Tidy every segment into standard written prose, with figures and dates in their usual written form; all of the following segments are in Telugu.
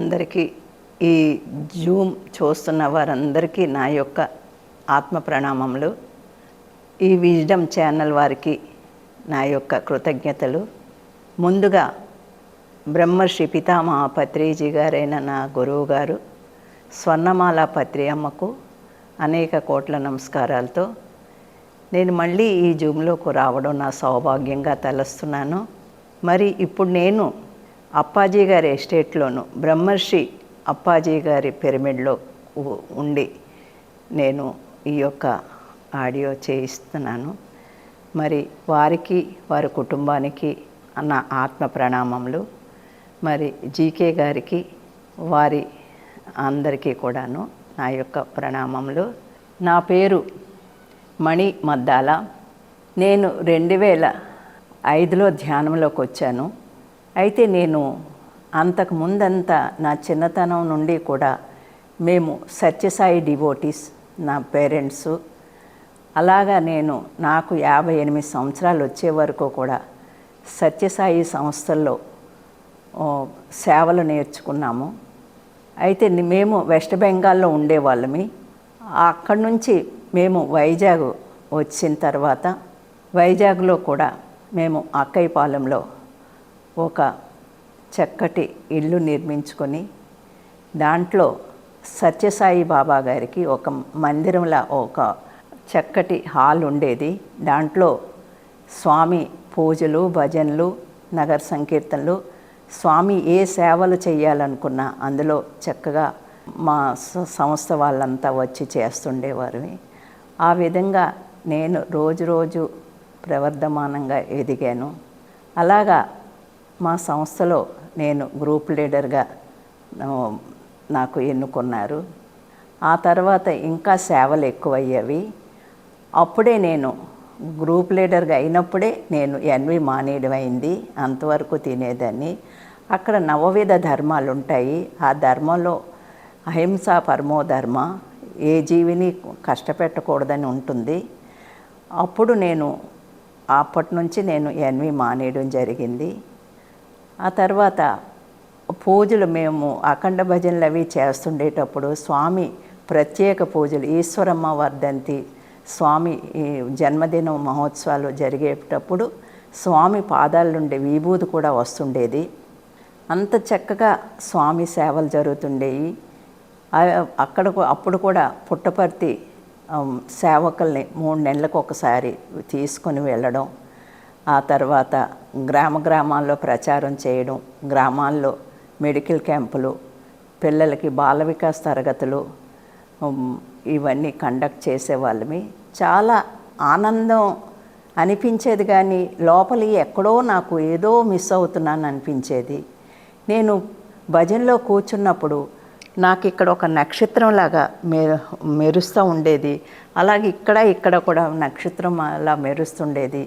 అందరికీ ఈ జూమ్ చూస్తున్న వారందరికీ నా యొక్క ఆత్మ ప్రణామములు. ఈ విజ్డమ్ ఛానల్ వారికి నా యొక్క కృతజ్ఞతలు. ముందుగా బ్రహ్మర్షి పితామహ పత్రిజీ గారైన నా గురువు గారు స్వర్ణమాల పత్రి అమ్మకు అనేక కోట్ల నమస్కారాలతో నేను మళ్ళీ ఈ జూమ్లోకి రావడం నా సౌభాగ్యంగా తలస్తున్నాను. మరి ఇప్పుడు నేను అప్పాజీ గారి ఎస్టేట్లోను బ్రహ్మర్షి అప్పాజీ గారి పిరమిడ్లో ఉండి నేను ఈ యొక్క ఆడియో చేయిస్తున్నాను. మరి వారికి వారి కుటుంబానికి నా ఆత్మ ప్రణామములు. మరి జీకే గారికి వారి అందరికీ కూడాను నా యొక్క ప్రణామములు. నా పేరు మణి మద్దాల. నేను 2005లో ధ్యానంలోకి వచ్చాను. అయితే నేను అంతకు ముందంతా నా చిన్నతనం నుండి కూడా మేము సత్యసాయి డివోటీస్, నా పేరెంట్స్. అలాగా నాకు 58 సంవత్సరాలు వచ్చే వరకు కూడా సత్యసాయి సంస్థల్లో సేవలు నేర్చుకున్నాము. అయితే మేము వెస్ట్ బెంగాల్లో ఉండేవాళ్ళమి. అక్కడి నుంచి మేము వైజాగ్ వచ్చిన తర్వాత వైజాగ్లో కూడా మేము అక్కయ్యపాలెంలో ఒక చక్కటి ఇల్లు నిర్మించుకొని దాంట్లో సత్యసాయి బాబా గారికి ఒక మందిరంలా ఒక చక్కటి హాల్ ఉండేది. దాంట్లో స్వామి పూజలు, భజనలు, నగర సంకీర్తనలు, స్వామి ఏ సేవలు చేయాలనుకున్నా అందులో చక్కగా మా సంస్థ వాళ్ళంతా వచ్చి చేస్తుండేవారు. ఆ విధంగా నేను రోజు ప్రవర్ధమానంగా ఎదిగాను. అలాగా మా సంస్థలో నేను గ్రూప్ లీడర్గా నాకు ఎన్నుకున్నారు. ఆ తర్వాత ఇంకా సేవలు ఎక్కువయ్యేవి. అప్పుడే నేను గ్రూప్ లీడర్గా అయినప్పుడే నేను ఎన్వి మానేయడం అయింది. అంతవరకు తినేదాన్ని. అక్కడ నవవిధ ధర్మాలు ఉంటాయి. ఆ ధర్మంలో అహింస పరమో ధర్మ, ఏ జీవిని కష్టపెట్టకూడదని ఉంటుంది. అప్పటి నుంచి నేను ఎన్వి మానేయడం జరిగింది. ఆ తర్వాత పూజలు మేము అఖండ భజనలు అవి చేస్తుండేటప్పుడు స్వామి ప్రత్యేక పూజలు, ఈశ్వరమ్మ వర్ధంతి, స్వామి జన్మదిన మహోత్సవాలు జరిగేటప్పుడు స్వామి పాదాల నుండి విభూది కూడా వస్తుండేది. అంత చక్కగా స్వామి సేవలు జరుగుతుండేవి. అప్పుడు కూడా పుట్టపర్తి సేవకుల్ని 3 నెలలకు ఒకసారి తీసుకొని వెళ్ళడం, ఆ తర్వాత గ్రామాల్లో ప్రచారం చేయడం, గ్రామాల్లో మెడికల్ క్యాంపులు, పిల్లలకి బాల వికాస్ తరగతులు ఇవన్నీ కండక్ట్ చేసేవాళ్ళమి. చాలా ఆనందం అనిపించేది, కానీ లోపలి ఎక్కడో నాకు ఏదో మిస్ అవుతున్నాను అనిపించేది. నేను భజనలో కూర్చున్నప్పుడు నాకు ఇక్కడ ఒక నక్షత్రంలాగా మెరుస్తూ ఉండేది. అలాగే ఇక్కడ కూడా నక్షత్రం అలా మెరుస్తుండేది.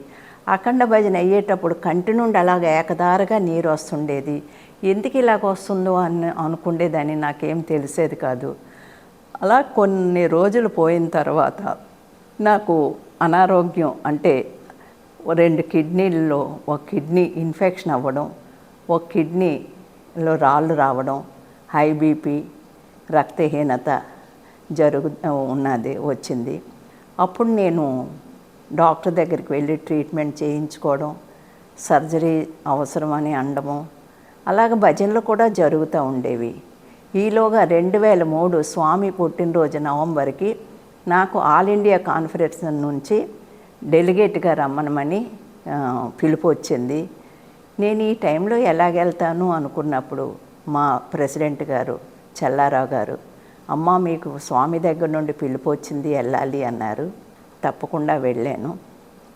అఖండ భజన అయ్యేటప్పుడు కంటి నుండి అలాగ ఏకదారగా నీరు వస్తుండేది. ఎందుకు ఇలాగ వస్తుందో అనుకునేదాన్ని, నాకేం తెలిసేది కాదు. అలా కొన్ని రోజులు పోయిన తర్వాత నాకు అనారోగ్యం, అంటే 2 కిడ్నీల్లో ఒక కిడ్నీ ఇన్ఫెక్షన్ అవ్వడం, ఒక కిడ్నీలో రాళ్ళు రావడం, హై బీపీ, రక్తహీనత వచ్చింది. అప్పుడు నేను డాక్టర్ దగ్గరికి వెళ్ళి ట్రీట్మెంట్ చేయించుకోవడం, సర్జరీ అవసరమని అనడము, అలాగ భజనలు కూడా జరుగుతూ ఉండేవి. ఈలోగా 2003 స్వామి పుట్టినరోజు నవంబర్కి నాకు ఆల్ ఇండియా కాన్ఫరెన్స్ నుంచి డెలిగేట్గా రమ్మనమని పిలుపు వచ్చింది. నేను ఈ టైంలో ఎలాగెళ్తాను అనుకున్నప్పుడు మా ప్రెసిడెంట్ గారు చెల్లారావు గారు, అమ్మ మీకు స్వామి దగ్గర నుండి పిలుపు వచ్చింది, వెళ్ళాలి అన్నారు. తప్పకుండా వెళ్ళాను.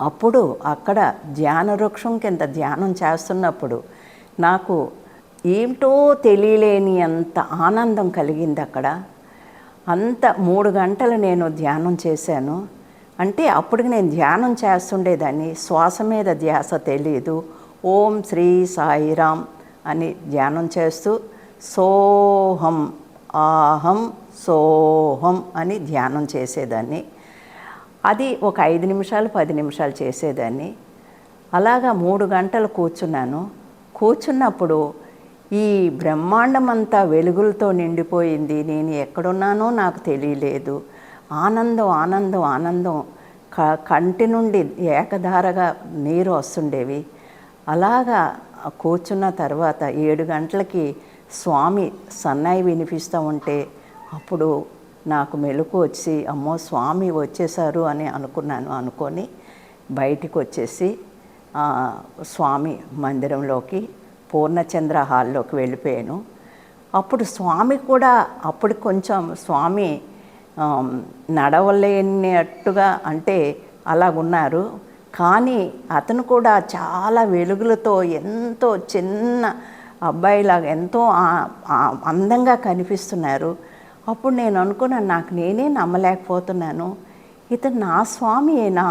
అప్పుడు అక్కడ ధ్యాన వృక్షం కింద ధ్యానం చేస్తున్నప్పుడు నాకు ఏమిటో తెలియలేని అంత ఆనందం కలిగింది. అక్కడ అంత 3 గంటలు నేను ధ్యానం చేశాను. అంటే అప్పటికి నేను ధ్యానం చేస్తుండేదాన్ని, శ్వాస మీద ధ్యాస తెలియదు. ఓం శ్రీ సాయిరామ్ అని ధ్యానం చేస్తూ సోహం ఆహం సోహం అని ధ్యానం చేసేదాన్ని. అది ఒక 5 నిమిషాలు 10 నిమిషాలు చేసేదాన్ని. అలాగా 3 గంటలు కూర్చున్నాను. కూర్చున్నప్పుడు ఈ బ్రహ్మాండమంతా వెలుగులతో నిండిపోయింది. నేను ఎక్కడున్నానో నాకు తెలియలేదు. ఆనందం ఆనందం ఆనందం కంటి నుండి ఏకధారగా నీరు వస్తుండేవి. అలాగా కూర్చున్న తర్వాత 7 గంటలకి స్వామి సన్నాయి వినిపిస్తూ ఉంటే అప్పుడు నాకు మెలకు వచ్చి అమ్మో స్వామి వచ్చేసారు అని అనుకొని బయటికి వచ్చేసి స్వామి మందిరంలోకి పూర్ణచంద్ర హాల్లోకి వెళ్ళిపోయాను. అప్పుడు స్వామి కూడా అప్పుడు కొంచెం స్వామి నడవలేనట్టుగా అంటే అలాగున్నారు. కానీ అతను కూడా చాలా వెలుగులతో ఎంతో చిన్న అబ్బాయిలాగా ఎంతో అందంగా కనిపిస్తున్నారు. అప్పుడు నేను అనుకున్నాను, నాకు నేనే నమ్మలేకపోతున్నాను, ఇతను నా స్వామియేనా,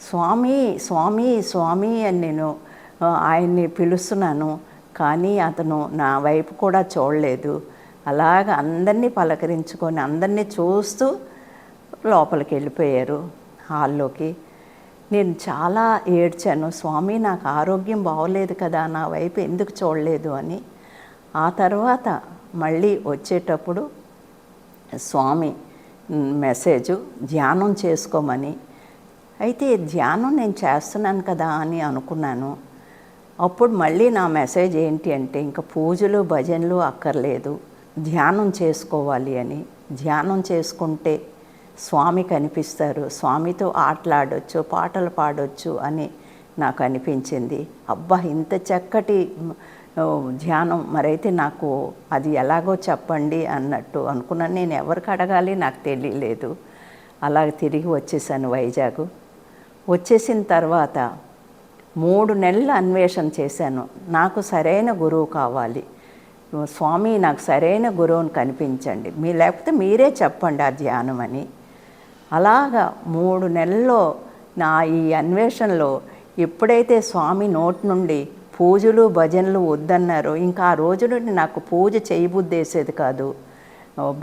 స్వామి స్వామి స్వామి అని నేను ఆయన్ని పిలుస్తున్నాను. కానీ అతను నా వైపు కూడా చూడలేదు. అలాగ అందరినీ పలకరించుకొని అందరినీ చూస్తూ లోపలికి వెళ్ళిపోయారు హాల్లోకి. నేను చాలా ఏడ్చాను, స్వామి నాకు ఆరోగ్యం బాగోలేదు కదా, నా వైపు ఎందుకు చూడలేదు అని. ఆ తర్వాత మళ్ళీ వచ్చేటప్పుడు స్వామి మెసేజు ధ్యానం చేసుకోమని. అయితే ధ్యానం నేను చేస్తున్నాను కదా అని అనుకున్నాను. అప్పుడు మళ్ళీ నా మెసేజ్ ఏంటి అంటే ఇంకా పూజలు భజనలు అక్కర్లేదు, ధ్యానం చేసుకోవాలి అని. ధ్యానం చేసుకుంటే స్వామి కనిపిస్తారు, స్వామితో ఆటలాడొచ్చు, పాటలు పాడొచ్చు అని నాకు అనిపించింది. అబ్బా ఇంత చక్కటి ధ్యానం, మరైతే నాకు అది ఎలాగో చెప్పండి అన్నట్టు అనుకున్నాను. నేను ఎవరికి అడగాలి నాకు తెలియలేదు. అలాగే తిరిగి వచ్చేసాను వైజాగ్. వచ్చేసిన తర్వాత 3 నెలలు అన్వేషణ చేశాను. నాకు సరైన గురువు కావాలి, స్వామి నాకు సరైన గురువుని కనిపించండి, లేకపోతే మీరే చెప్పండి ఆ ధ్యానం అని. అలాగా 3 నెలల్లో నా ఈ అన్వేషణలో ఎప్పుడైతే స్వామి నోటి నుండి పూజలు భజనలు వద్దన్నారో ఇంకా ఆ రోజు నుండి నాకు పూజ చేయబుద్దేసేది కాదు,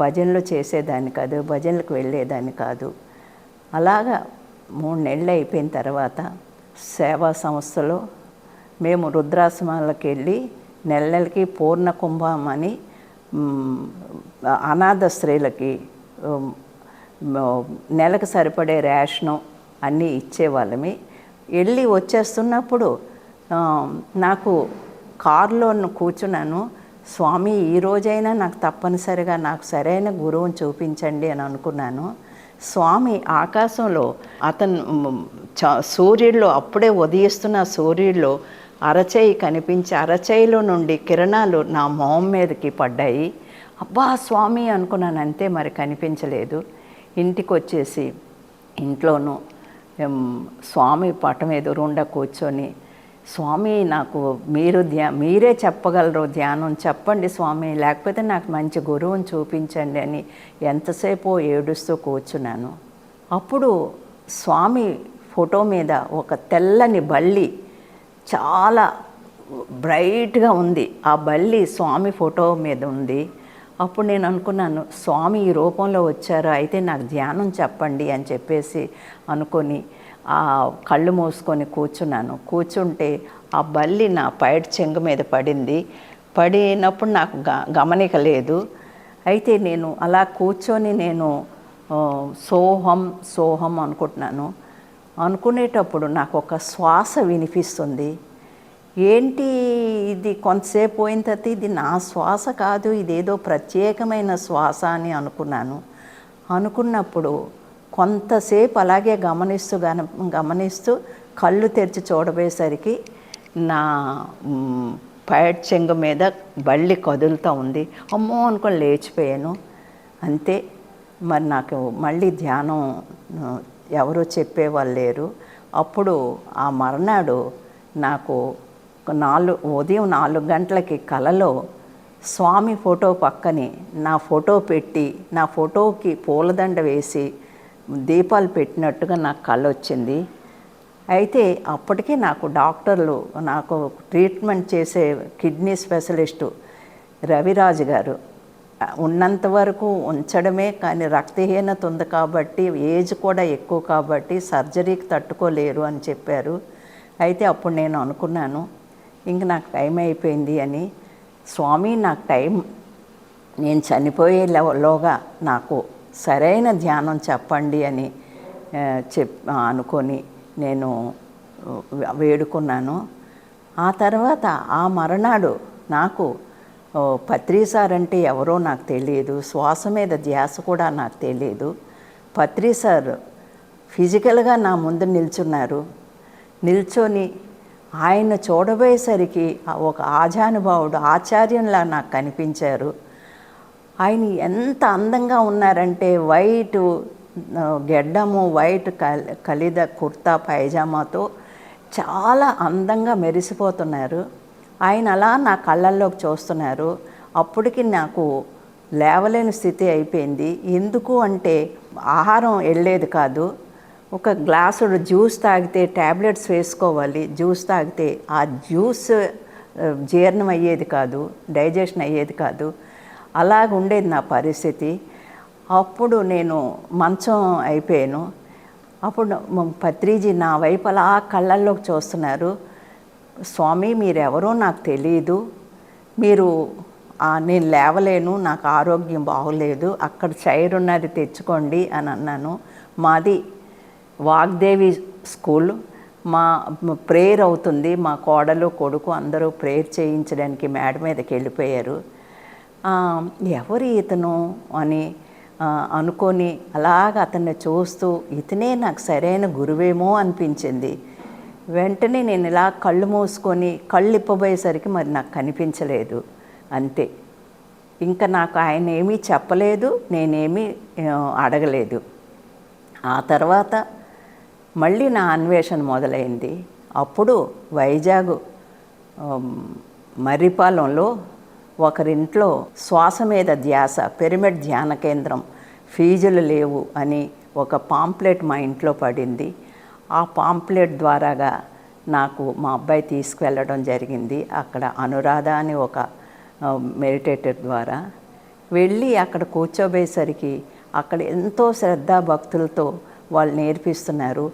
భజనలు చేసేదాన్ని కాదు, భజనలకు వెళ్ళేదాన్ని కాదు. అలాగా 3 నెలలు అయిపోయిన తర్వాత సేవా సంస్థలో మేము రుద్రాశ్రమాలకు వెళ్ళి నెలకి పూర్ణ కుంభం అని అనాథ స్త్రీలకి నెలకు సరిపడే రేషను అన్నీ ఇచ్చేవాళ్ళమి. వెళ్ళి వచ్చేస్తున్నప్పుడు నాకు కారులో కూర్చున్నాను, స్వామి ఈ రోజైనా నాకు తప్పనిసరిగా నాకు సరైన గురువుని చూపించండి అని అనుకున్నాను. స్వామి ఆకాశంలో అతను సూర్యుడిలో అప్పుడే ఉదయిస్తున్న సూర్యుడిలో అరచేయి కనిపించి అరచేయిలో నుండి కిరణాలు నా మొహం మీదకి పడ్డాయి. అబ్బా స్వామి అనుకున్నాను, అంతే, మరి కనిపించలేదు. ఇంటికి వచ్చేసి ఇంట్లోనూ స్వామి పటం ఎదురుండా కూర్చొని, స్వామి నాకు మీరే చెప్పగలరు ధ్యానం, చెప్పండి స్వామి, లేకపోతే నాకు మంచి గురువుని చూపించండి అని ఎంతసేపు ఏడుస్తూ కూర్చున్నాను. అప్పుడు స్వామి ఫోటో మీద ఒక తెల్లని బల్లి చాలా బ్రైట్గా ఉంది, ఆ బల్లి స్వామి ఫోటో మీద ఉంది. అప్పుడు నేను అనుకున్నాను, స్వామి ఈ రూపంలో వచ్చారు, అయితే నాకు ధ్యానం చెప్పండి అని చెప్పేసి అనుకొని ఆ కళ్ళు మూసుకొని కూర్చున్నాను. కూర్చుంటే ఆ బల్లి నా పైట చెంగు మీద పడినప్పుడు నాకు గమనిక లేదు. అయితే నేను అలా కూర్చొని నేను సోహం సోహం అనుకునేటప్పుడు నాకు ఒక శ్వాస వినిపిస్తుంది. ఏంటి ఇది, కొంతసేపు పోయిన తర్వాత ఇది నా శ్వాస కాదు, ఇదేదో ప్రత్యేకమైన శ్వాస అని అనుకున్నప్పుడు కొంతసేపు అలాగే గమనిస్తూ కళ్ళు తెరిచి చూడబోయేసరికి నా పైట చెంగు మీద బల్లి కదులుతూ ఉంది. అమ్మో అనుకొని లేచిపోయాను. అంతే, మరి నాకు మళ్ళీ ధ్యానం ఎవరో చెప్పేవాళ్ళు లేరు. అప్పుడు ఆ మర్నాడు నాకు ఉదయం 4 గంటలకి కలలో స్వామి ఫోటో పక్కనే నా ఫోటో పెట్టి నా ఫోటోకి పూలదండ వేసి దీపాలు పెట్టినట్టుగా నాకు కళ వచ్చింది. అయితే అప్పటికే నాకు డాక్టర్లు, నాకు ట్రీట్మెంట్ చేసే కిడ్నీ స్పెషలిస్టు రవిరాజు గారు ఉన్నంత వరకు ఉంచడమే, కానీ రక్తహీనత ఉంది కాబట్టి ఏజ్ కూడా ఎక్కువ కాబట్టి సర్జరీకి తట్టుకోలేరు అని చెప్పారు. అయితే అప్పుడు నేను అనుకున్నాను ఇంక నాకు టైం అయిపోయింది అని. స్వామి నాకు టైం, నేను చనిపోయేలోగా నాకు సరైన ధ్యానం చెప్పండి అని అనుకొని నేను వేడుకున్నాను. ఆ తర్వాత ఆ మరునాడు నాకు పత్రి సార్ అంటే ఎవరో నాకు తెలియదు, శ్వాస మీద ధ్యాస కూడా నాకు తెలియదు. పత్రి సార్ ఫిజికల్గా నా ముందు నిల్చున్నారు. నిల్చొని ఆయన చూడబోయేసరికి ఒక ఆజానుభావుడు ఆచార్యంలా నాకు కనిపించారు. ఆయన ఎంత అందంగా ఉన్నారంటే వైట్ గెడ్డము, వైట్ కలిద కుర్తా పైజామాతో చాలా అందంగా మెరిసిపోతున్నారు. ఆయన అలా నా కళ్ళల్లోకి చూస్తున్నారు. అప్పటికి నాకు లేవలేని స్థితి అయిపోయింది. ఎందుకు అంటే ఆహారం వెళ్ళేది కాదు. ఒక గ్లాసుడు జ్యూస్ తాగితే ట్యాబ్లెట్స్ వేసుకోవాలి, జ్యూస్ తాగితే ఆ జ్యూస్ జీర్ణం అయ్యేది కాదు, డైజెషన్ అయ్యేది కాదు. అలాగ ఉండేది నా పరిస్థితి. అప్పుడు నేను మంచం అయిపోయాను. అప్పుడు పత్రిజీ నా వైపు అలా కళ్ళల్లోకి చూస్తున్నారు. స్వామి మీరెవరో నాకు తెలియదు, మీరు నేను లేవలేను, నాకు ఆరోగ్యం బాగోలేదు, అక్కడ చైర్ ఉన్నది తెచ్చుకోండి అని అన్నాను. మాది వాగ్దేవి స్కూల్, మా ప్రేయర్ అవుతుంది, మా కోడలు కొడుకు అందరూ ప్రేయర్ చేయించడానికి మేడ మీదకి వెళ్ళిపోయారు. ఎవరు ఇతను అని అనుకొని అలాగ అతన్ని చూస్తూ ఇతనే నాకు సరైన గురువేమో అనిపించింది. వెంటనే నేను ఇలా కళ్ళు మూసుకొని కళ్ళు ఇప్పబోయేసరికి మరి నాకు కనిపించలేదు. అంతే, ఇంకా నాకు ఆయన ఏమీ చెప్పలేదు, నేనేమీ అడగలేదు. ఆ తర్వాత మళ్ళీ నా అన్వేషణ మొదలైంది. అప్పుడు వైజాగ్ మర్రిపాలెంలో ఒకరింట్లో శ్వాస మీద ధ్యాస పిరమిడ్ ధ్యాన కేంద్రం, ఫీజులు లేవు అని ఒక పాంప్లెట్ మా ఇంట్లో పడింది. ఆ పాంప్లెట్ ద్వారాగా నాకు మా అబ్బాయి తీసుకువెళ్ళడం జరిగింది. అక్కడ అనురాధ అని ఒక మెడిటేటర్ ద్వారా వెళ్ళి అక్కడ కూర్చోబోయేసరికి అక్కడ ఎంతో శ్రద్ధాభక్తులతో వాళ్ళు నేర్పిస్తున్నారు.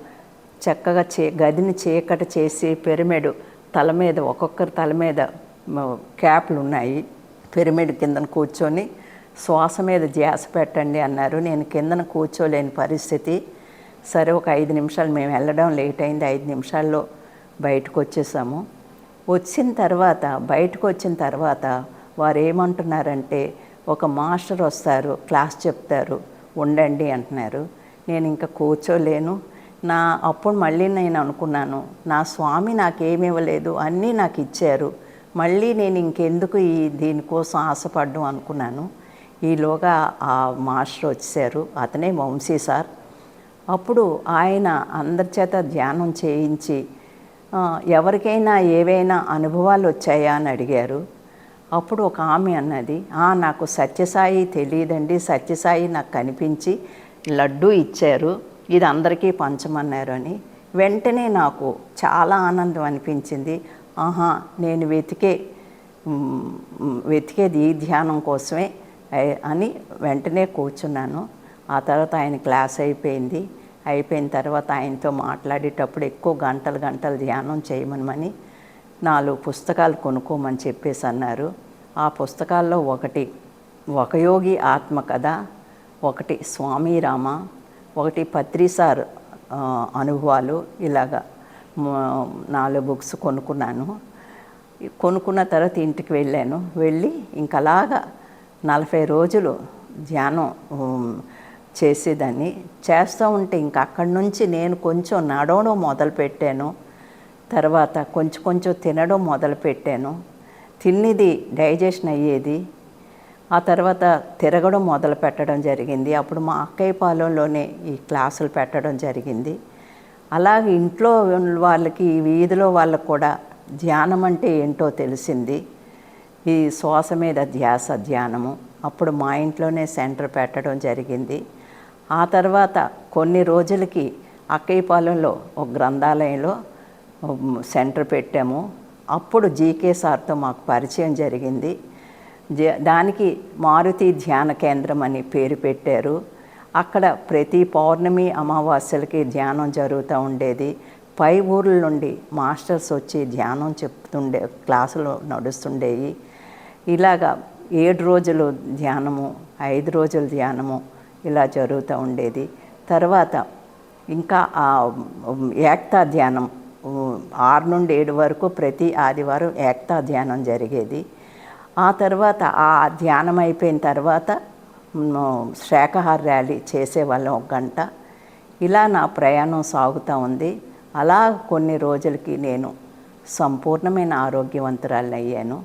చక్కగా గదిని చీకటి చేసి పిరమిడ్ తల మీద ఒక్కొక్కరి తల మీద క్యాప్లు ఉన్నాయి. పిరమిడ్ కిందన కూర్చొని శ్వాస మీద ధ్యాస పెట్టండి అన్నారు. నేను కిందన కూర్చోలేని పరిస్థితి. సరే ఒక 5 నిమిషాలు, మేము వెళ్ళడం లేట్ అయింది, 5 నిమిషాల్లో బయటకు వచ్చేసాము. బయటకు వచ్చిన తర్వాత వారు ఏమంటున్నారంటే ఒక మాస్టర్ వస్తారు, క్లాస్ చెప్తారు, ఉండండి అంటున్నారు. నేను ఇంకా కూర్చోలేను. అప్పుడు మళ్ళీ నేను అనుకున్నాను, నా స్వామి నాకేమి ఇవ్వలేదు, అన్నీ నాకు ఇచ్చారు, మళ్ళీ నేను ఇంకెందుకు దీనికోసం ఆశపడ్డం అనుకున్నాను. ఈలోగా ఆ మాస్టర్ వచ్చారు, అతనే వంశీ సార్. అప్పుడు ఆయన అందరి చేత ధ్యానం చేయించి ఎవరికైనా ఏవైనా అనుభవాలు వచ్చాయా అని అడిగారు. అప్పుడు ఒక ఆమె అన్నది, నాకు సత్యసాయి తెలియదండి, సత్యసాయి నాకు కనిపించి లడ్డు ఇచ్చారు, ఇది అందరికీ పంచమన్నారు అని. వెంటనే నాకు చాలా ఆనందం అనిపించింది. నేను వెతికేది ఈ ధ్యానం కోసమే అని వెంటనే కూర్చున్నాను. ఆ తర్వాత ఆయన క్లాస్ అయిపోయిన తర్వాత ఆయనతో మాట్లాడేటప్పుడు ఎక్కువ గంటలు ధ్యానం చేయమని 4 పుస్తకాలు కొనుక్కోమని చెప్పేసి అన్నారు. ఆ పుస్తకాల్లో ఒకటి ఒక యోగి ఆత్మకథ, ఒకటి స్వామి రామ, ఒకటి పత్రి సార్ అనుభవాలు, ఇలాగా 4 బుక్స్ కొనుక్కున్నాను. కొనుక్కున్న తర్వాత ఇంటికి వెళ్ళి ఇంకలాగా 40 రోజులు ధ్యానం చేసేదాన్ని. చేస్తూ ఉంటే ఇంక అక్కడి నుంచి నేను కొంచెం నడవడం మొదలుపెట్టాను. తర్వాత కొంచెం తినడం మొదలుపెట్టాను. తిన్నది డైజెషన్ అయ్యేది. ఆ తర్వాత తిరగడం మొదలు పెట్టడం జరిగింది. అప్పుడు మా అక్కయ్య పాలెంలోనే ఈ క్లాసులు పెట్టడం జరిగింది. అలాగే ఇంట్లో వాళ్ళకి, వీధిలో వాళ్ళకు కూడా ధ్యానం అంటే ఏంటో తెలిసింది. ఈ శ్వాస మీద ధ్యాస ధ్యానము అప్పుడు మా ఇంట్లోనే సెంటర్ పెట్టడం జరిగింది. ఆ తర్వాత కొన్ని రోజులకి అక్కయ్యపాలెంలో ఒక గ్రంథాలయంలో సెంటర్ పెట్టాము. అప్పుడు జీకే సార్తో మాకు పరిచయం జరిగింది. దానికి మారుతి ధ్యాన కేంద్రం అని పేరు పెట్టారు. అక్కడ ప్రతి పౌర్ణమి అమావాస్యలకి ధ్యానం జరుగుతూ ఉండేది. పై ఊర్ల నుండి మాస్టర్స్ వచ్చి ధ్యానం చెప్తుండే, క్లాసులు నడుస్తుండేవి. ఇలాగా 7 రోజులు ధ్యానము, 5 రోజులు ధ్యానము ఇలా జరుగుతూ ఉండేది. తర్వాత ఇంకా ఏక్తా ధ్యానం 6 నుండి 7 వరకు ప్రతి ఆదివారం ఏక్తా ధ్యానం జరిగేది. ఆ తర్వాత ఆ ధ్యానం అయిపోయిన తర్వాత శాకాహార ర్యాలీ చేసేవాళ్ళం 1 గంట. ఇలా నా ప్రయాణం సాగుతూ ఉంది. అలా కొన్ని రోజులకి నేను సంపూర్ణమైన ఆరోగ్యవంతురాలిని అయ్యాను.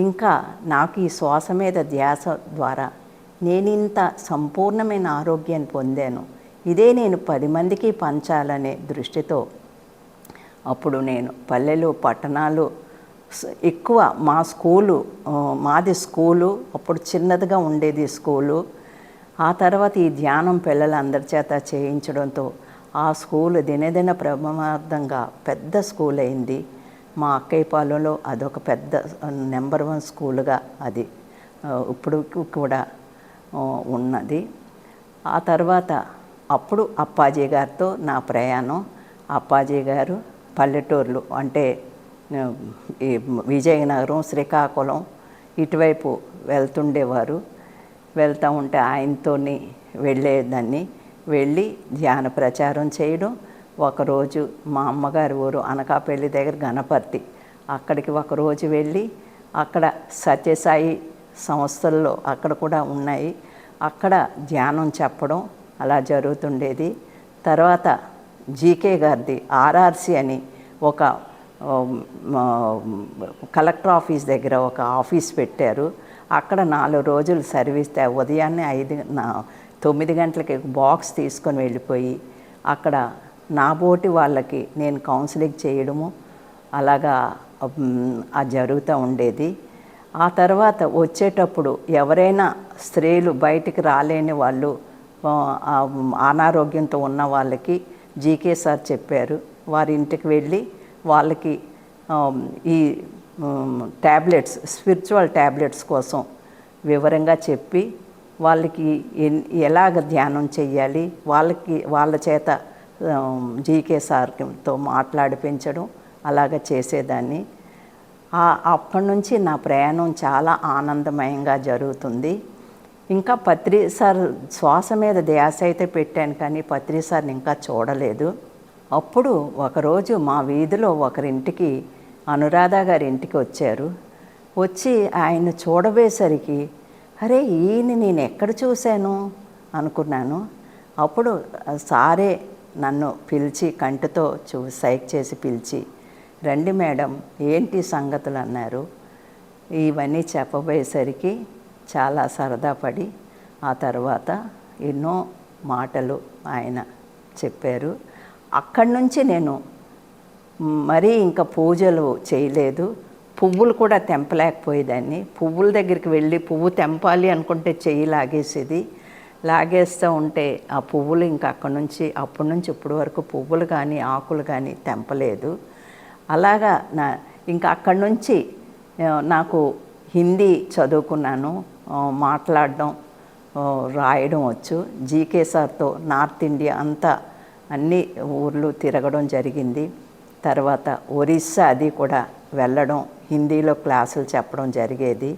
ఇంకా నాకు ఈ శ్వాస మీద ధ్యాస ద్వారా నేనింత సంపూర్ణమైన ఆరోగ్యాన్ని పొందాను, ఇదే నేను 10 మందికి పంచాలనే దృష్టితో అప్పుడు నేను పల్లెలు పట్టణాలు ఎక్కువ మా స్కూలు, మాది స్కూలు అప్పుడు చిన్నదిగా ఉండేది స్కూలు. ఆ తర్వాత ఈ ధ్యానం పిల్లలందరి చేత చేయించడంతో ఆ స్కూలు దినదిన ప్రమాదంగా పెద్ద స్కూల్ అయింది. మా అక్కయ్యపాలెంలో అదొక పెద్ద నెంబర్ 1 స్కూలుగా అది ఇప్పుడు కూడా ఉన్నది. ఆ తర్వాత అప్పుడు అప్పాజీ గారితో నా ప్రయాణం. అప్పాజీ గారు పల్లెటూర్లు అంటే ఈ విజయనగరం, శ్రీకాకుళం ఇటువైపు వెళ్తుండేవారు. వెళ్తూ ఉంటే ఆయనతోని వెళ్ళేదాన్ని. వెళ్ళి ధ్యాన ప్రచారం చేయడం. ఒకరోజు మా అమ్మగారి ఊరు అనకాపల్లి దగ్గర గణపర్తి, అక్కడికి ఒకరోజు వెళ్ళి అక్కడ సత్యసాయి సంస్థల్లో అక్కడ కూడా ఉన్నాయి, అక్కడ ధ్యానం చెప్పడం అలా జరుగుతుండేది. తర్వాత జీకే గారిది ఆర్ఆర్సి అని ఒక కలెక్టర్ ఆఫీస్ దగ్గర ఒక ఆఫీస్ పెట్టారు. అక్కడ 4 రోజులు సర్వీస్ ఉదయాన్నే 9 గంటలకి బాక్స్ తీసుకొని వెళ్ళిపోయి అక్కడ నాబోటి వాళ్ళకి నేను కౌన్సిలింగ్ చేయడము అలాగా జరుగుతూ ఉండేది. ఆ తర్వాత వచ్చేటప్పుడు ఎవరైనా స్త్రీలు బయటికి రాలేని వాళ్ళు, అనారోగ్యంతో ఉన్న వాళ్ళకి జీకే సార్ చెప్పారు, వారి ఇంటికి వెళ్ళి వాళ్ళకి ఈ ట్యాబ్లెట్స్, స్పిరిచువల్ ట్యాబ్లెట్స్ కోసం వివరంగా చెప్పి వాళ్ళకి ఎలాగ ధ్యానం చెయ్యాలి, వాళ్ళ చేత జీకే సార్తో మాట్లాడిపించడం అలాగ చేసేదాన్ని. అప్పటి నుంచి నా ప్రయాణం చాలా ఆనందమయంగా జరుగుతుంది. ఇంకా పత్రి సార్ శ్వాస మీద ధ్యాస అయితే పెట్టాను, కానీ పత్రి సార్ని ఇంకా చూడలేదు. అప్పుడు ఒకరోజు మా వీధిలో ఒకరింటికి అనురాధ గారి ఇంటికి వచ్చారు. వచ్చి ఆయన చూడబోయేసరికి అరే ఈయన నేను ఎక్కడ చూశాను అనుకున్నాను. అప్పుడు సారే నన్ను పిలిచి కంటితో సైక్ చేసి పిలిచి, రండి మేడం ఏంటి సంగతులు అన్నారు. ఇవన్నీ చెప్పబోయేసరికి చాలా సరదా పడి ఆ తర్వాత ఎన్నో మాటలు ఆయన చెప్పారు. అక్కడి నుంచి నేను మరీ ఇంకా పూజలు చేయలేదు. పువ్వులు కూడా తెంపలేకపోయేదాన్ని. పువ్వుల దగ్గరికి వెళ్ళి పువ్వు తెంపాలి అనుకుంటే చెయ్యి లాగేసేది. లాగేస్తూ ఉంటే ఆ పువ్వులు ఇంకా అప్పటి నుంచి ఇప్పటి వరకు పువ్వులు కానీ ఆకులు కానీ తెంపలేదు. అలాగా ఇంకా అక్కడి నుంచి నాకు హిందీ చదువుకున్నాను, మాట్లాడడం రాయడం వచ్చు. జీకే సార్తో నార్త్ ఇండియా అంతా అన్ని ఊర్లు తిరగడం జరిగింది. తర్వాత ఒరిస్సా అది కూడా వెళ్ళడం, హిందీలో క్లాసులు చెప్పడం జరిగేది.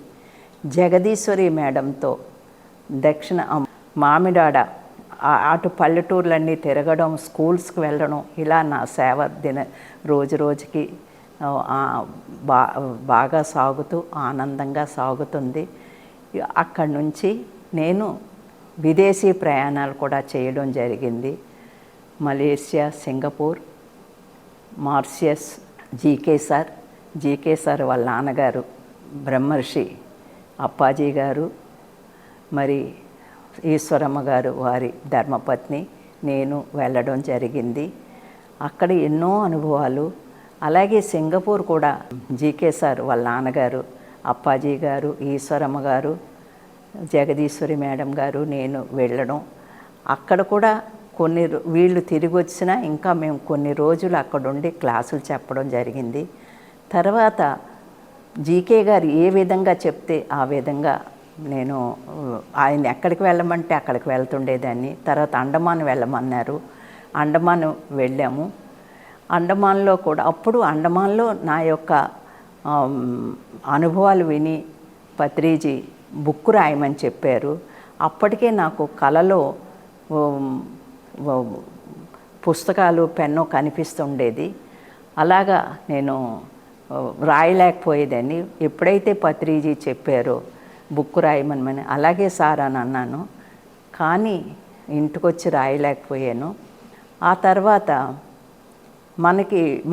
జగదీశ్వరి మేడంతో దక్షిణ మామిడాడ అటు పల్లెటూర్లన్నీ తిరగడం, స్కూల్స్కి వెళ్ళడం, ఇలా నా సేవ రోజు రోజుకి బాగా సాగుతూ ఆనందంగా సాగుతుంది. అక్కడి నుంచి నేను విదేశీ ప్రయాణాలు కూడా చేయడం జరిగింది. Malaysia, Singapore, Mauritius. GK sir వాళ్ళ నాన్నగారు బ్రహ్మర్షి అప్పాజీ గారు, మరి ఈశ్వరమ్మ గారు వారి ధర్మపత్ని, నేను వెళ్ళడం జరిగింది. అక్కడ ఎన్నో అనుభవాలు. అలాగే సింగపూర్ కూడా జీకే సార్ వాళ్ళ నాన్నగారు అప్పాజీ గారు, ఈశ్వరమ్మ గారు, జగదీశ్వరి మేడం గారు, నేను వెళ్ళడం. అక్కడ కూడా వీళ్ళు తిరిగి వచ్చినా ఇంకా మేము కొన్ని రోజులు అక్కడుండి క్లాసులు చెప్పడం జరిగింది. తర్వాత జీకే గారు ఏ విధంగా చెప్తే ఆ విధంగా నేను ఆయన ఎక్కడికి వెళ్ళమంటే అక్కడికి వెళ్తుండేదాన్ని. తర్వాత అండమాన్ వెళ్ళమన్నారు, అండమాన్ వెళ్ళాము. అండమాన్లో కూడా అప్పుడు అండమాన్లో నా యొక్క అనుభవాలు విని పత్రిజీ బుక్ రాయమని చెప్పారు. అప్పటికే నాకు కలలో పుస్తకాలు పెన్ను కనిపిస్తుండేది. అలాగా నేను రాయలేకపోయేదాన్ని. ఎప్పుడైతే పత్రిజీ చెప్పారో బుక్ రాయమని, అలాగే సార్ అని అన్నాను. కానీ ఇంటికొచ్చి రాయలేకపోయాను. ఆ తర్వాత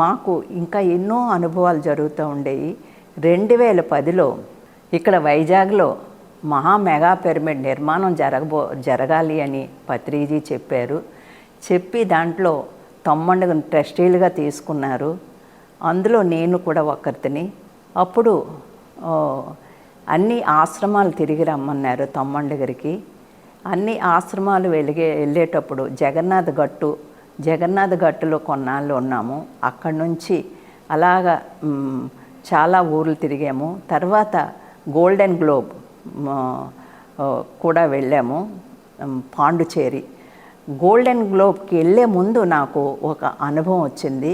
మాకు ఇంకా ఎన్నో అనుభవాలు జరుగుతూ ఉండేవి. 2010లో ఇక్కడ వైజాగ్లో మెగా పిరమిడ్ నిర్మాణం జరగాలి అని పత్రిజీ చెప్పారు. చెప్పి దాంట్లో 90 ట్రస్టీలుగా తీసుకున్నారు. అందులో నేను కూడా ఒకరిని. అప్పుడు అన్ని ఆశ్రమాలు తిరిగి రమ్మన్నారు తమ్మండగిరికి. అన్ని ఆశ్రమాలు వెళ్ళేటప్పుడు జగన్నాథ్ గట్టులో కొన్నాళ్ళు ఉన్నాము. అక్కడి నుంచి అలాగా చాలా ఊర్లు తిరిగాము. తర్వాత గోల్డెన్ గ్లోబ్ కూడా వెళ్ళాము, పాండుచేరి. గోల్డెన్ గ్లోబ్కి వెళ్ళే ముందు నాకు ఒక అనుభవం వచ్చింది.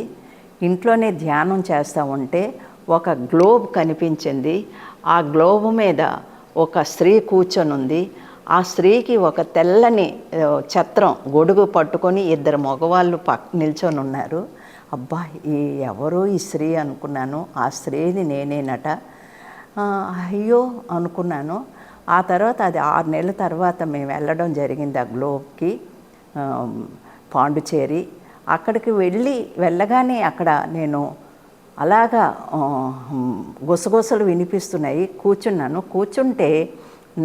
ఇంట్లోనే ధ్యానం చేస్తూ ఉంటే ఒక గ్లోబ్ కనిపించింది. ఆ గ్లోబ్ మీద ఒక స్త్రీ కూర్చొని ఉంది. ఆ స్త్రీకి ఒక తెల్లని ఛత్రం గొడుగు పట్టుకొని 2 మగవాళ్ళు నిల్చొని ఉన్నారు. అబ్బా, ఎవరో ఈ స్త్రీ అనుకున్నాను. ఆ స్త్రీని నేనేనట. అయ్యో అనుకున్నాను. ఆ తర్వాత అది 6 నెలల తర్వాత మేము వెళ్ళడం జరిగింది ఆ గ్లోబ్కి, పాండుచేరి. అక్కడికి వెళ్ళగానే అక్కడ నేను అలాగా గుసగుసలు వినిపిస్తున్నాయి. కూర్చుంటే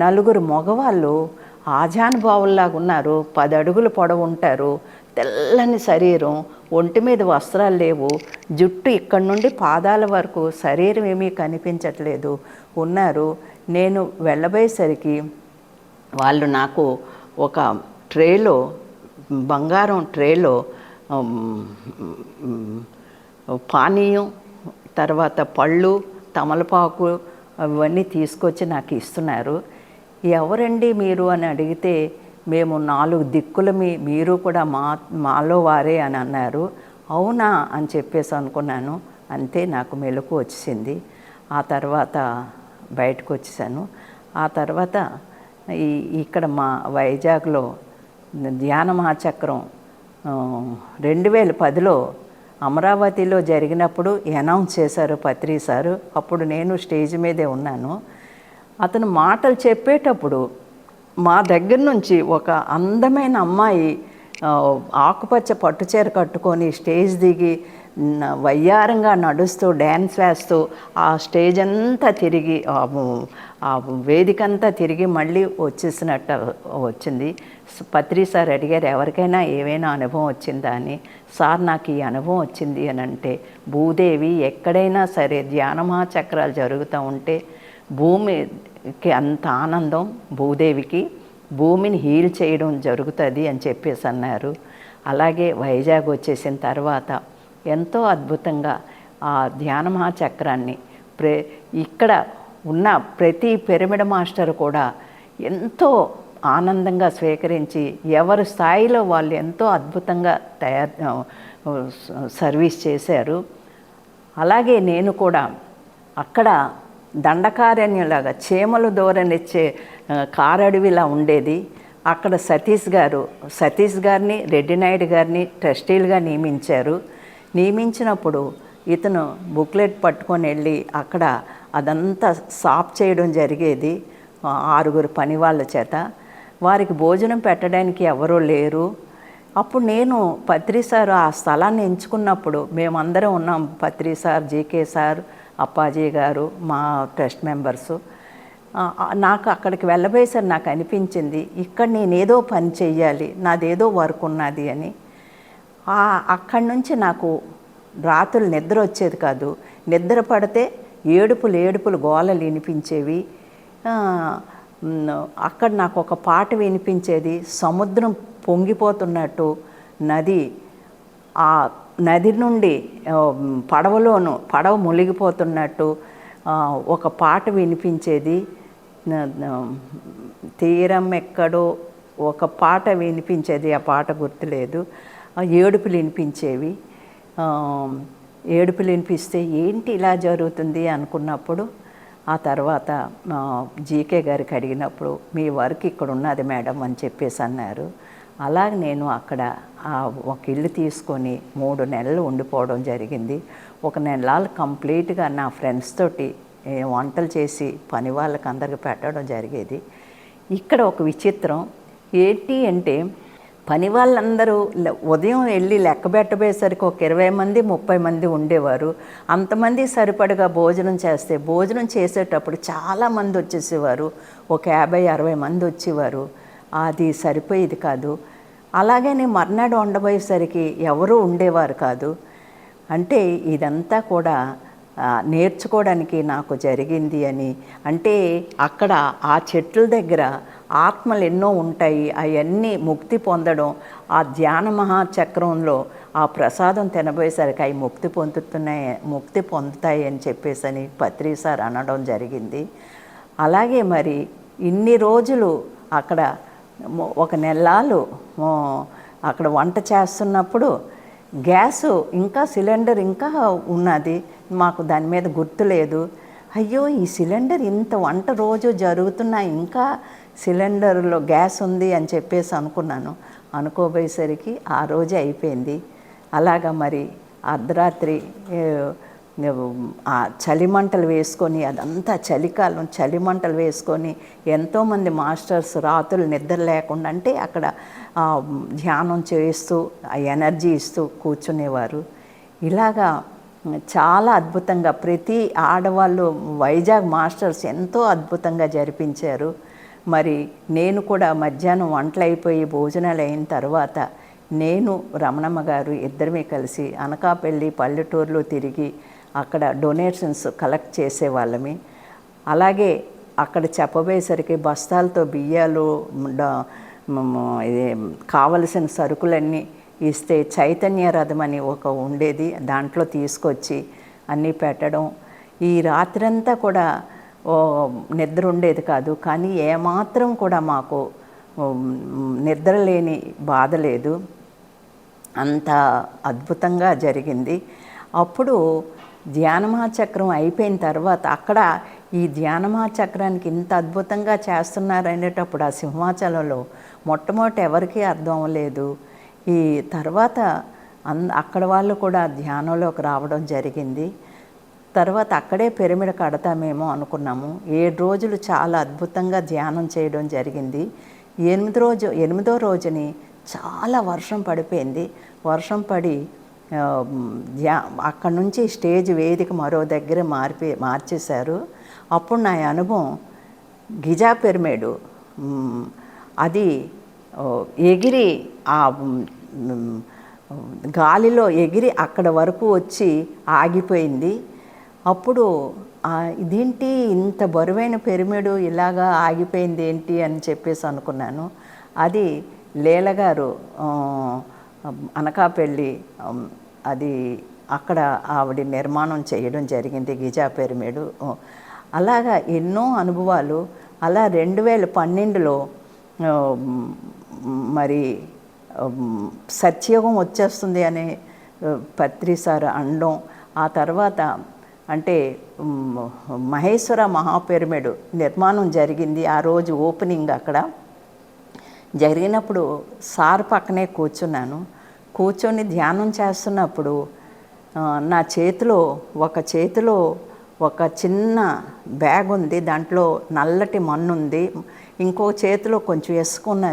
4 మగవాళ్ళు ఆజానుభావుల్లాగా ఉన్నారు. 10 అడుగులు పొడవు ఉంటారు, తెల్లని శరీరం, ఒంటి మీద వస్త్రాలు లేవు, జుట్టు ఇక్కడి నుండి పాదాల వరకు, శరీరం ఏమీ కనిపించట్లేదు ఉన్నారు. నేను వెళ్ళబోయేసరికి వాళ్ళు నాకు ఒక బంగారం ట్రేలో పానీయం, తర్వాత పళ్ళు, తమలపాకు అవన్నీ తీసుకొచ్చి నాకు ఇస్తున్నారు. ఎవరండి మీరు అని అడిగితే, మేము 4 దిక్కుల మీరు కూడా మాలో వారే అని అన్నారు. అవునా అని చెప్పేసి అనుకున్నాను. అంతే, నాకు మెలకు వచ్చింది. ఆ తర్వాత బయటకు వచ్చేసాను. ఆ తర్వాత ఇక్కడ మా వైజాగ్లో ధ్యాన మహాచక్రం 2010లో అమరావతిలో జరిగినప్పుడు అనౌన్స్ చేశారు పత్రి సారు. అప్పుడు నేను స్టేజ్ మీదే ఉన్నాను. అతను మాటలు చెప్పేటప్పుడు మా దగ్గర నుంచి ఒక అందమైన అమ్మాయి ఆకుపచ్చ పట్టుచీర కట్టుకొని స్టేజ్ దిగి వయ్యారంగా నడుస్తూ డ్యాన్స్ వేస్తూ ఆ స్టేజ్ అంతా తిరిగి, ఆ వేదిక అంతా తిరిగి మళ్ళీ వచ్చేసినట్టు వచ్చింది. పత్రి సార్ అడిగారు, ఎవరికైనా ఏవైనా అనుభవం వచ్చిందా అని. సార్, నాకు ఈ అనుభవం వచ్చింది అని అంటే, భూదేవి ఎక్కడైనా సరే ధ్యానమహాచక్రాలు జరుగుతూ ఉంటే భూమికి అంత ఆనందం, భూదేవికి భూమిని హీల్ చేయడం జరుగుతుంది అని చెప్పేసి అన్నారు. అలాగే వైజాగ్ వచ్చేసిన తర్వాత ఎంతో అద్భుతంగా ఆ ధ్యాన మహాచక్రాన్ని ఇక్కడ ఉన్న ప్రతి పిరమిడ్ మాస్టర్ కూడా ఎంతో ఆనందంగా స్వీకరించి ఎవరి స్థాయిలో వాళ్ళు ఎంతో అద్భుతంగా సర్వీస్ చేశారు. అలాగే నేను కూడా అక్కడ దండకారణ్యంలాగా చీమలు దూరనిచ్చే కారడవిలా ఉండేది. అక్కడ సతీష్ గారిని రెడ్డి నాయుడు గారిని ట్రస్టీలుగా నియమించినప్పుడు ఇతను బుక్లెట్ పట్టుకొని వెళ్ళి అక్కడ అదంతా సాఫ్ చేయడం జరిగేది 6 పని వాళ్ళ చేత. వారికి భోజనం పెట్టడానికి ఎవరూ లేరు. అప్పుడు నేను పత్రి సార్ ఆ స్థలాన్ని ఎంచుకున్నప్పుడు మేమందరం ఉన్నాం. పత్రి సార్, జీకే సార్, అప్పాజీ గారు, మా ట్రస్ట్ మెంబర్సు. నాకు అక్కడికి వెళ్ళబోయేసరి నాకు అనిపించింది, ఇక్కడ నేనేదో పని చెయ్యాలి, నాదేదో వర్క్ ఉన్నది అని. అక్కడి నుంచి నాకు రాత్రులు నిద్ర వచ్చేది కాదు. నిద్ర పడితే ఏడుపులు గోలలు వినిపించేవి. అక్కడ నాకు ఒక పాట వినిపించేది, సముద్రం పొంగిపోతున్నట్టు, ఆ నది నుండి పడవ మునిగిపోతున్నట్టు ఒక పాట వినిపించేది. తీరం ఎక్కడో ఒక పాట వినిపించేది, ఆ పాట గుర్తులేదు. ఏడుపులు వినిపించేవి. ఏడుపులు వినిపిస్తే ఏంటి ఇలా జరుగుతుంది అనుకున్నప్పుడు ఆ తర్వాత జీకే గారికి అడిగినప్పుడు మీ వర్క్ ఇక్కడ ఉన్నది మేడం అని చెప్పేసి అన్నారు. అలాగే నేను అక్కడ ఒక ఇల్లు తీసుకొని 3 నెలలు ఉండిపోవడం జరిగింది. 1 నెలలు కంప్లీట్గా నా ఫ్రెండ్స్ తోటి వంటలు చేసి పని వాళ్ళకి అందరికి పెట్టడం జరిగేది. ఇక్కడ ఒక విచిత్రం ఏంటి అంటే, పని వాళ్ళందరూ ఉదయం వెళ్ళి లెక్క పెట్టబోయేసరికి ఒక 20 మంది 30 మంది ఉండేవారు. అంతమంది సరిపడగా భోజనం చేస్తే భోజనం చేసేటప్పుడు చాలామంది వచ్చేసేవారు. ఒక 50-60 మంది వచ్చేవారు. అది సరిపోయేది కాదు. అలాగని మర్నాడు వండబోయేసరికి ఎవరూ ఉండేవారు కాదు. అంటే ఇదంతా కూడా నేర్చుకోవడానికి నాకు జరిగింది అని. అంటే అక్కడ ఆ చెట్ల దగ్గర ఆత్మలు ఎన్నో ఉంటాయి. అవన్నీ ముక్తి పొందడం, ఆ ధ్యాన మహాచక్రంలో ఆ ప్రసాదం తినబోయేసరికి అవి ముక్తి పొందుతాయి అని చెప్పేసి పత్రి సార్ అనడం జరిగింది. అలాగే మరి ఇన్ని రోజులు అక్కడ 1 నెలలు అక్కడ వంట చేస్తున్నప్పుడు గ్యాసు ఇంకా సిలిండర్ ఇంకా ఉన్నది. మాకు దాని మీద గుర్తు లేదు. అయ్యో, ఈ సిలిండర్ ఇంత వంట రోజు జరుగుతున్నా ఇంకా సిలిండర్లో గ్యాస్ ఉంది అని చెప్పేసి అనుకున్నాను. అనుకోబోయేసరికి ఆ రోజే అయిపోయింది. అలాగా మరి అర్ధరాత్రి ఆ చలిమంటలు వేసుకొని, అదంతా చలికాలం, చలిమంటలు వేసుకొని ఎంతోమంది మాస్టర్స్ రాత్రులు నిద్ర లేకుండా, అంటే అక్కడ ధ్యానం చేస్తూ ఆ ఎనర్జీ ఇస్తూ కూర్చునేవారు. ఇలాగా చాలా అద్భుతంగా ప్రతి ఆడవాళ్ళు వైజాగ్ మాస్టర్స్ ఎంతో అద్భుతంగా జరిపించారు. మరి నేను కూడా మధ్యాహ్నం వంటలు అయిపోయి భోజనాలు అయిన తర్వాత నేను రమణమ్మ గారు ఇద్దరమే కలిసి అనకాపల్లి పల్లెటూరులో తిరిగి అక్కడ డొనేషన్స్ కలెక్ట్ చేసేవాళ్ళమి. అలాగే అక్కడ చెప్పబోయేసరికి బస్తాలతో బియ్యాలు కావలసిన సరుకులన్నీ ఇస్తే చైతన్య రథం అని ఒక ఉండేది, దాంట్లో తీసుకొచ్చి అన్నీ పెట్టడం. ఈ రాత్రంతా కూడా నిద్ర ఉండేది కాదు. కానీ ఏమాత్రం కూడా మాకు నిద్ర లేని బాధ లేదు. అంత అద్భుతంగా జరిగింది. అప్పుడు ధ్యానమహాచక్రం అయిపోయిన తర్వాత అక్కడ ఈ ధ్యానమహాచక్రానికి ఇంత అద్భుతంగా చేస్తున్నారు అనేటప్పుడు ఆ సింహాచలంలో మొట్టమొదటి ఎవరికీ అర్థం అవ్వలేదు. ఈ తర్వాత అక్కడ వాళ్ళు కూడా ధ్యానంలోకి రావడం జరిగింది. తర్వాత అక్కడే పిరమిడ్ కడతామేమో అనుకున్నాము. 7 రోజులు చాలా అద్భుతంగా ధ్యానం చేయడం జరిగింది. 8వ రోజుని చాలా వర్షం పడిపోయింది. వర్షం పడి అక్కడ నుంచి స్టేజ్ వేదిక మరో దగ్గర మార్చేశారు. అప్పుడు నా అనుభవం గిజా పిరమిడ్ అది ఎగిరి ఆ గాలిలో ఎగిరి అక్కడ వరకు వచ్చి ఆగిపోయింది. అప్పుడు ఇదేంటి ఇంత బరువైన పిరమిడ్ ఇలాగా ఆగిపోయింది ఏంటి అని చెప్పేసి అనుకున్నాను. అది లీలగారు అనకాపల్లి అది అక్కడ ఆవిడ నిర్మాణం చేయడం జరిగింది గిజా పిరమిడ్. అలాగా ఎన్నో అనుభవాలు. అలా 2012లో మరి సత్యయుగం వచ్చేస్తుంది అని పత్రి సార్ అనడం. ఆ తర్వాత అంటే మహేశ్వర మహాపిరమిడ్ నిర్మాణం జరిగింది. ఆ రోజు ఓపెనింగ్ అక్కడ జరిగినప్పుడు సార్ పక్కనే కూర్చొని ధ్యానం చేస్తున్నప్పుడు నా చేతిలో ఒక చిన్న బ్యాగ్ ఉంది, దాంట్లో నల్లటి మన్ను ఉంది, ఇంకో చేతిలో కొంచెం ఇసుక ఉన్నది.